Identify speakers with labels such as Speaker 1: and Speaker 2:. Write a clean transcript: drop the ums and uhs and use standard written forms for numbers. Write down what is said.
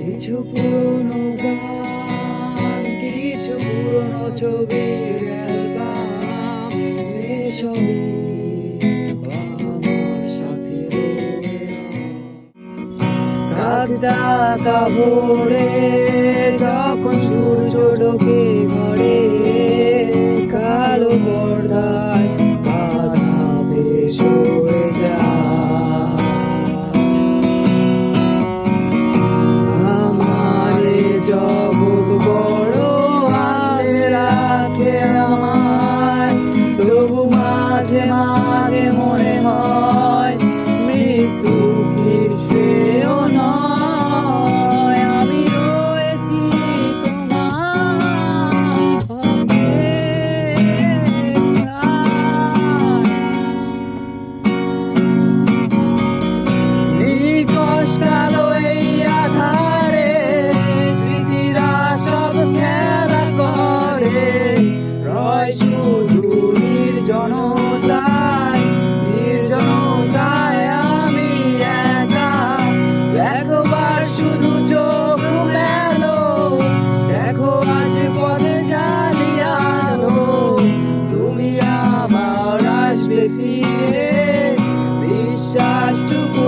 Speaker 1: কিছু পুরনো গান, কিছু পুরনো ছবির অ্যালবাম, এসবই আমার সাথে রয়ে কাকটা কাপড়ে যখন সূর্য ঢোকে ঘরে, কালো পর্দায় বাধা বেশ হয়ে যায়। আমারে জগৎ বড় আলে রাখে আমায়, তবু মাঝে মাঝে মনে হয় মৃত্যু কিছুও নয়। আমি রয়েছি তোমার ভাগ্যে, নিকশ কালো এই আধারে স্মৃতিরা সব খেলা করে, রয় শুধু নির্জনতায়, নির্জনতায় আমি একা। একবার শুধু চোখ মেলো, দেখো আজ পথে জালিয়ালো, তুমি আমার আসবে ফিরে, বিশ্বাসটুকু